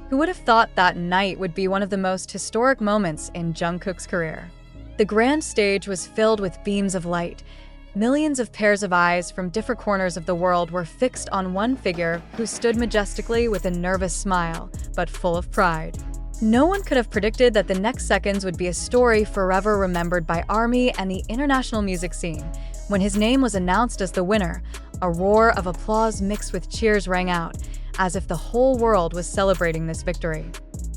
Who would have thought that night would be one of the most historic moments in Jungkook's career? The grand stage was filled with beams of light. Millions of pairs of eyes from different corners of the world were fixed on one figure who stood majestically with a nervous smile, but full of pride. No one could have predicted that the next seconds would be a story forever remembered by ARMY and the international music scene. When his name was announced as the winner, a roar of applause mixed with cheers rang out, as if the whole world was celebrating this victory.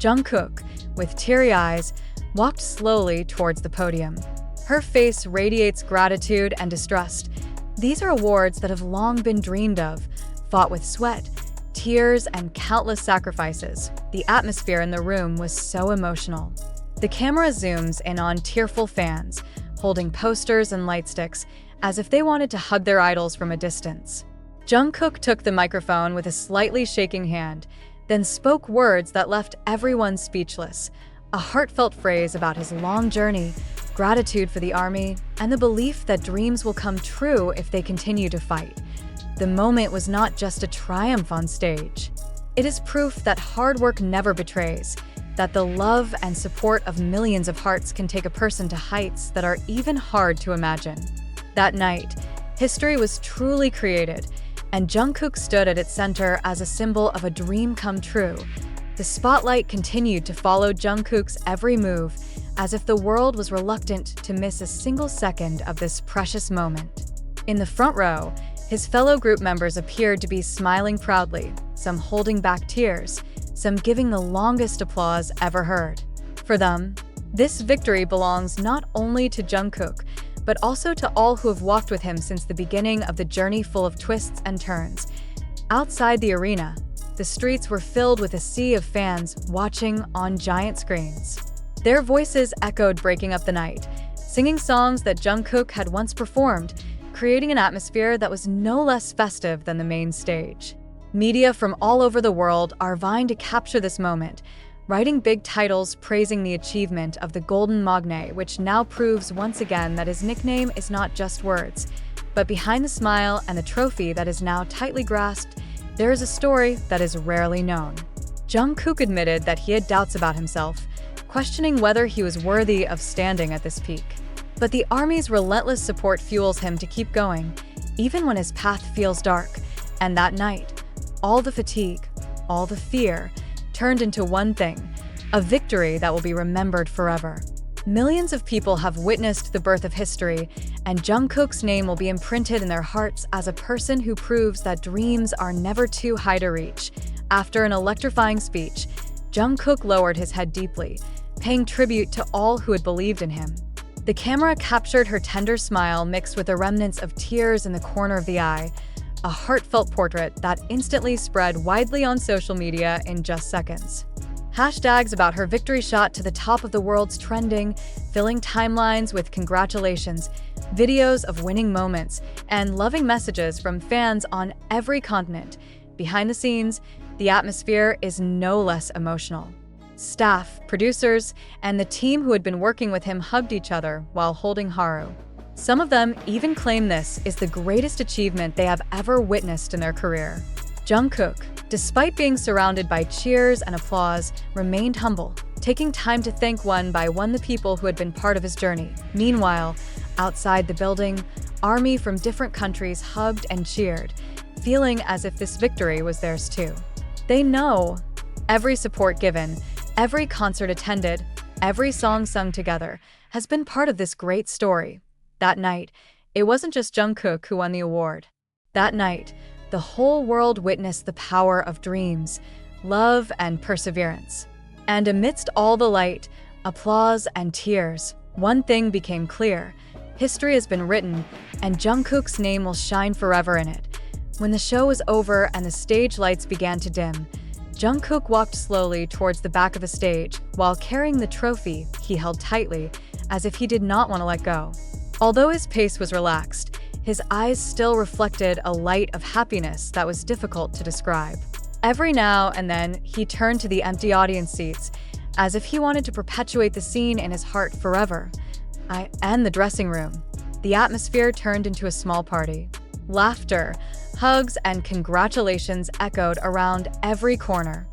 Jungkook, with teary eyes, walked slowly towards the podium. Her face radiates gratitude and distrust. These are awards that have long been dreamed of, fought with sweat, tears, and countless sacrifices. The atmosphere in the room was so emotional. The camera zooms in on tearful fans, holding posters and light sticks, as if they wanted to hug their idols from a distance. Jungkook took the microphone with a slightly shaking hand, then spoke words that left everyone speechless. A heartfelt phrase about his long journey, gratitude for the ARMY, and the belief that dreams will come true if they continue to fight. The moment was not just a triumph on stage. It is proof that hard work never betrays, that the love and support of millions of hearts can take a person to heights that are even hard to imagine. That night, history was truly created, and Jungkook stood at its center as a symbol of a dream come true. The spotlight continued to follow Jungkook's every move, as if the world was reluctant to miss a single second of this precious moment. In the front row, his fellow group members appeared to be smiling proudly, some holding back tears, some giving the longest applause ever heard. For them, this victory belongs not only to Jungkook, but also to all who have walked with him since the beginning of the journey full of twists and turns. Outside the arena, the streets were filled with a sea of fans watching on giant screens. Their voices echoed, breaking up the night, singing songs that Jungkook had once performed, creating an atmosphere that was no less festive than the main stage. Media from all over the world are vying to capture this moment, writing big titles praising the achievement of the Golden Magne, which now proves once again that his nickname is not just words, but behind the smile and the trophy that is now tightly grasped, there is a story that is rarely known. Jungkook admitted that he had doubts about himself, questioning whether he was worthy of standing at this peak. But the ARMY's relentless support fuels him to keep going, even when his path feels dark. And that night, all the fatigue, all the fear, turned into one thing, a victory that will be remembered forever. Millions of people have witnessed the birth of history, and Jungkook's name will be imprinted in their hearts as a person who proves that dreams are never too high to reach. After an electrifying speech, Jungkook lowered his head deeply, paying tribute to all who had believed in him. The camera captured her tender smile mixed with the remnants of tears in the corner of the eye, a heartfelt portrait that instantly spread widely on social media in just seconds. Hashtags about her victory shot to the top of the world's trending, filling timelines with congratulations, videos of winning moments, and loving messages from fans on every continent. Behind the scenes, the atmosphere is no less emotional. Staff, producers, and the team who had been working with him hugged each other while holding Haru. Some of them even claim this is the greatest achievement they have ever witnessed in their career. Jungkook, despite being surrounded by cheers and applause, remained humble, taking time to thank one by one the people who had been part of his journey. Meanwhile, outside the building, ARMY from different countries hugged and cheered, feeling as if this victory was theirs too. They know every support given, every concert attended, every song sung together has been part of this great story. That night, it wasn't just Jungkook who won the award. That night, the whole world witnessed the power of dreams, love, and perseverance. And amidst all the light, applause, and tears, one thing became clear. History has been written, and Jungkook's name will shine forever in it. When the show was over and the stage lights began to dim, Jungkook walked slowly towards the back of the stage while carrying the trophy he held tightly, as if he did not want to let go. Although his pace was relaxed, his eyes still reflected a light of happiness that was difficult to describe. Every now and then, he turned to the empty audience seats, as if he wanted to perpetuate the scene in his heart forever. And the dressing room. The atmosphere turned into a small party. Laughter, hugs, and congratulations echoed around every corner.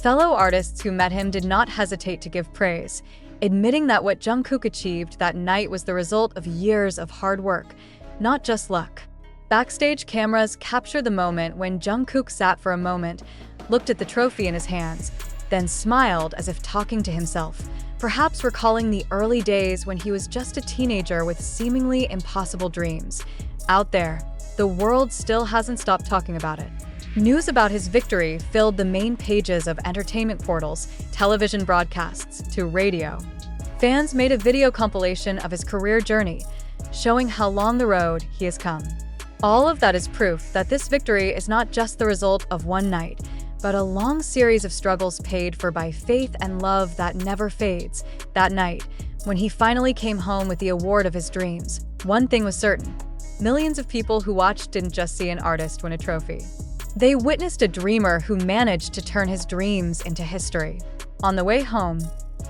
Fellow artists who met him did not hesitate to give praise, admitting that what Jungkook achieved that night was the result of years of hard work, not just luck. Backstage cameras captured the moment when Jungkook sat for a moment, looked at the trophy in his hands, then smiled as if talking to himself, perhaps recalling the early days when he was just a teenager with seemingly impossible dreams. Out there, the world still hasn't stopped talking about it. News about his victory filled the main pages of entertainment portals, television broadcasts, to radio. Fans made a video compilation of his career journey, showing how long the road he has come. All of that is proof that this victory is not just the result of one night, but a long series of struggles paid for by faith and love that never fades. That night, when he finally came home with the award of his dreams, one thing was certain: millions of people who watched didn't just see an artist win a trophy. They witnessed a dreamer who managed to turn his dreams into history. On the way home,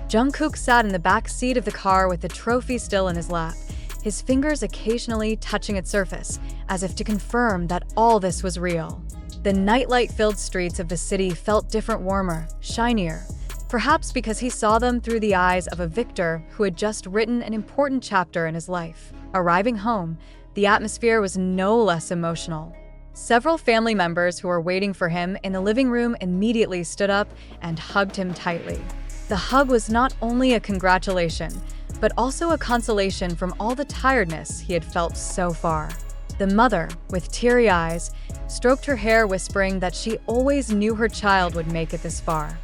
Jungkook sat in the back seat of the car with the trophy still in his lap, his fingers occasionally touching its surface, as if to confirm that all this was real. The nightlight-filled streets of the city felt different, warmer, shinier, perhaps because he saw them through the eyes of a victor who had just written an important chapter in his life. Arriving home, the atmosphere was no less emotional. Several family members who were waiting for him in the living room immediately stood up and hugged him tightly. The hug was not only a congratulation, but also a consolation from all the tiredness he had felt so far. The mother, with teary eyes, stroked her hair, whispering that she always knew her child would make it this far.